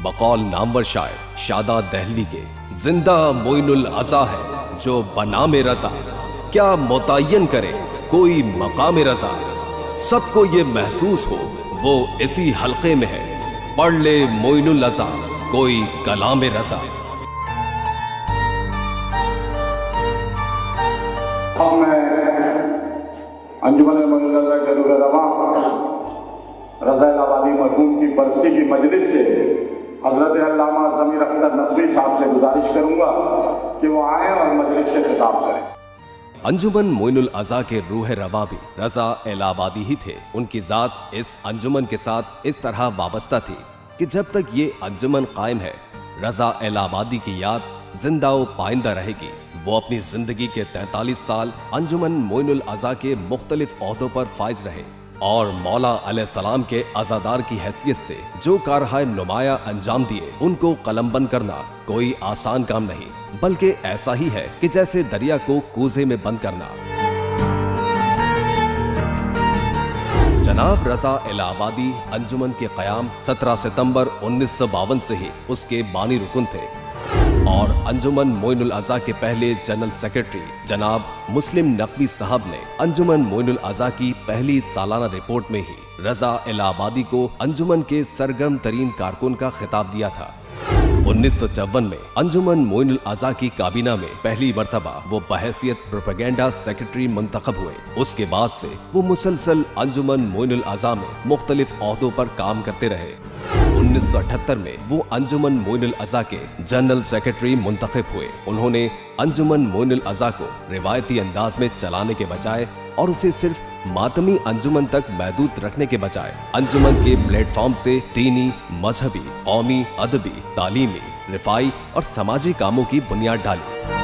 बकौल नामवर शायर शादा दहली के, जिंदा मोइनुल अज़ा है जो बनाम रज़ा, क्या मुतय्यन करे कोई मकाम रज़ा। सबको ये महसूस हो वो इसी हल्के में है, पढ़ ले मोइनुल अज़ा कोई कलाम रज़ा। अंजुमन मोइनुल अज़ा के रूह रवां रज़ा इलाहाबादी मरहूम की बरसी की मजलिस से हज़रत अल्लामा ज़मीर अख्तर नकवी साहब से गुजारिश करूंगा कि वो आए और मजलिस से खिताब करें। अंजुमन मोइनुल अज़ा के रूह रवा भी रज़ा इलाहाबादी ही थे। उनकी ज़ात इस अंजुमन के साथ इस तरह वाबस्ता थी कि जब तक ये अंजुमन कायम है, रज़ा इलाहाबादी की याद जिंदा व पाइंदा रहेगी। वो अपनी जिंदगी के 43 साल अंजुमन मोइनुल अज़ा के मुख्तलिफ ओहदों पर फाइज रहे और मौला अलैहिस्सलाम के अज़ादार की हैसियत से जो कारहाय नुमाया अंजाम दिए, उनको कलमबंद करना कोई आसान काम नहीं, बल्कि ऐसा ही है कि जैसे दरिया को कूजे में बंद करना। जनाब रज़ा इलाहाबादी अंजुमन के क़याम 17 सितंबर 1952 से ही उसके बानी रुकन थे और अंजुमन मोइनुल अज़ा के पहले जनरल सेक्रेटरी जनाब मुस्लिम नकवी साहब ने अंजुमन मोइनुल अज़ा की पहली सालाना रिपोर्ट में ही रज़ा इलाहाबादी को अंजुमन के सरगर्म तरीन कारकुन का खिताब दिया था। 1954 में अंजुमन मोइनुल अज़ा की काबीना में पहली मर्तबा वो बहैसियत प्रोपेगेंडा सेक्रेटरी मुंतखब हुए। उसके बाद से वो मुसलसल अंजुमन मोइनुल अज़ा में मुख्तलिफ ओहदों पर काम करते रहे। 1978 में वो अंजुमन मोइनुल अज़ा के जनरल सेक्रेटरी मुंतखब हुए। उन्होंने अंजुमन मोइनुल अज़ा को रिवायती अंदाज में चलाने के बजाय और उसे सिर्फ मातमी अंजुमन तक महदूद रखने के बजाय अंजुमन के प्लेटफॉर्म से दीनी, मजहबी, कौमी, अदबी, तालीमी, रिफाई और समाजी कामों की बुनियाद डाली।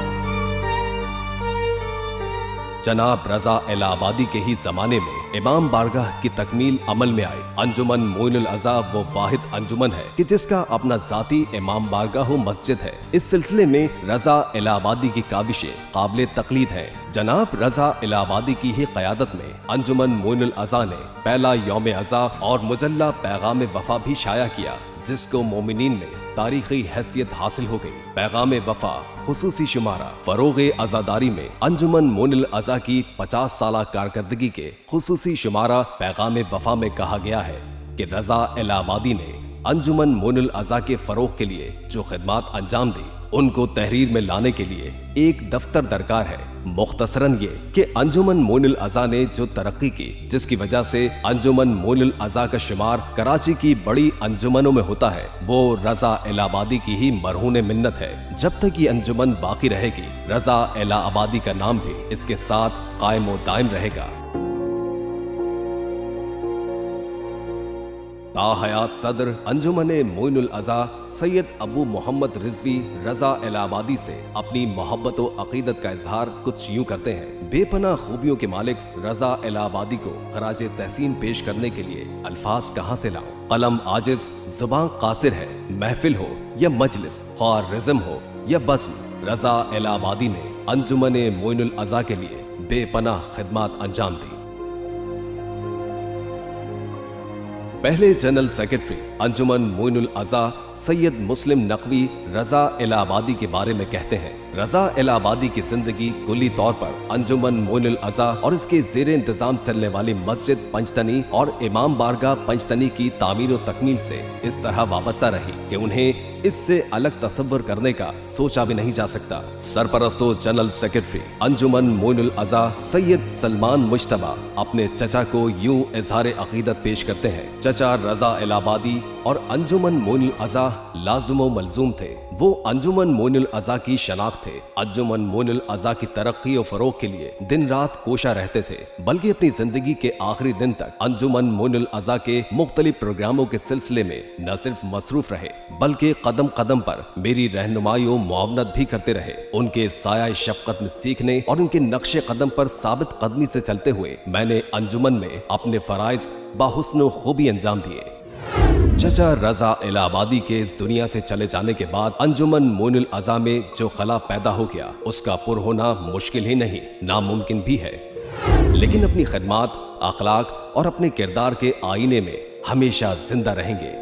जनाब रज़ा इलाहाबादी के ही जमाने में इमाम बारगाह की तकमील अमल में आई। अंजुमन मोइनुल अज़ा वो वाहिद अंजुमन है कि जिसका अपना जाती इमाम बारगाह मस्जिद है। इस सिलसिले में रज़ा इलाहाबादी की काविशें काबिल तकलीद है। जनाब रज़ा इलाहाबादी की ही क़यादत में अंजुमन मोइनुल अज़ा ने पहला यौम अज़ा और मुजल्ला पैगाम वफा भी शाया किया, जिसको मोमिनीन में तारीखी हैसियत हासिल हो गई। पैगाम वफा खुसूसी शुमारा फरोग़े अज़ादारी में अंजुमन मोइनुल अज़ा की 50 साला कारकर्दगी के खुसूसी शुमारा पैगाम वफा में कहा गया है कि रज़ा इलाहाबादी ने अंजुमन मोइनुल अज़ा के फरोग़ के लिए जो खिदमात अंजाम दी, उनको तहरीर में लाने के लिए एक दफ्तर दरकार है। मुख्तसरन ये कि अंजुमन मोइनुल अज़ा ने जो तरक्की की, जिसकी वजह से अंजुमन मोइनुल अज़ा का शुमार कराची की बड़ी अंजुमनों में होता है, वो रज़ा इलाहाबादी की ही मरहून मिन्नत है। जब तक ये अंजुमन बाकी रहेगी, रज़ा इलाहाबादी का नाम भी इसके साथ कायम व दायम रहेगा। ताहयात सदर अंजुमन मोइनुल अज़ा सैयद अबू मोहम्मद रिजवी रज़ा इलाहाबादी से अपनी मोहब्बत व अकीदत का इजहार कुछ यूं करते हैं। बेपनाह खूबियों के मालिक रज़ा इलाहाबादी को खराज तहसीन पेश करने के लिए अल्फाज कहाँ से लाऊं? कलम आजिज, जुबान कासिर है। महफिल हो या मजलिस, ख्वाह रिज़म हो या बज़्म, रज़ा इलाहाबादी ने अंजुमन मोइनुल अज़ा के लिए बेपनाह खिदमात अंजाम दी। पहले जनरल सेक्रेटरी अंजुमन मोइनुल अज़ा सैयद मुस्लिम नकवी रज़ा इलाहाबादी के बारे में कहते हैं, रज़ा इलाहाबादी की जिंदगी कुल्ली तौर पर अंजुमन मोइनुल अज़ा और इसके ज़ेरे इंतजाम चलने वाली मस्जिद पंजतनी और इमाम बारगाह पंजतनी की तामीर व तकमील से इस तरह वाबस्ता रही कि उन्हें इससे अलग तसव्वुर करने का सोचा भी नहीं जा सकता। सरपरस्तो जनरल सेक्रेटरी अंजुमन मोइनुल अज़ा सैयद सलमान मुश्तबा अपने चचा को यूं इजहार अकीदत पेश करते हैं, चचा रज़ा इलाहाबादी और अंजुमन मोइनुल अज़ा लाज़िम व मलज़ूम थे। वो अंजुमन मोइनुल अज़ा की शनाख्त थे। अंजुमन मोइनुल अज़ा की तरक्की और फरोग के लिए दिन रात कोशा रहते थे, बल्कि अपनी जिंदगी के आखिरी दिन तक अंजुमन मोइनुल अज़ा के मुख्तलिफ प्रोग्रामों के सिलसिले में न सिर्फ मसरूफ रहे, बल्कि कदम कदम पर मेरी रहनुमाई और मुआवनत भी करते रहे। उनके साया शफ़क़त में सीखने और उनके नक्शे कदम पर साबित कदमी से चलते हुए मैंने अंजुमन में अपने फ़राइज़ बाहुस्न खूबी अंजाम दिए। चचा रज़ा इलाहाबादी के इस दुनिया से चले जाने के बाद अंजुमन मोइनुल अज़ा में जो खला पैदा हो गया, उसका पुर होना मुश्किल ही नहीं, नामुमकिन भी है। लेकिन अपनी खिदमात, अखलाक और अपने किरदार के आईने में हमेशा जिंदा रहेंगे।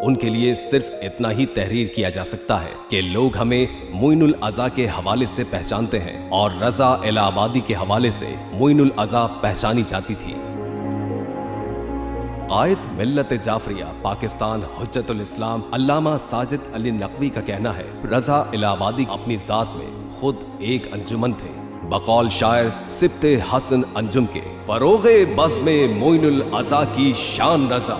उनके लिए सिर्फ इतना ही तहरीर किया जा सकता है कि लोग हमें मोइनुल अज़ा के हवाले से पहचानते हैं और रज़ा इलाहाबादी के हवाले से मोइनुल अज़ा पहचानी जाती थी। कायद मिल्लत जाफरिया पाकिस्तान हुज्जतुल इस्लाम अल्लामा साजिद अली नकवी का कहना है, रज़ा इलाहाबादी अपनी जात में खुद एक अंजुमन थे। बकौल शायर सिब्ते हसन अंजुम के, फरोगे बज़्म मोइनुल अज़ा की शान रज़ा,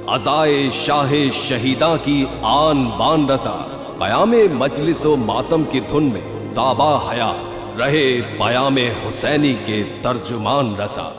अज़ाए शाहे शहीदा की आन बान रज़ा, क़यामे मजलिसो मातम की धुन में ताबा हयात, रहे बयामे हुसैनी के तर्जुमान रज़ा।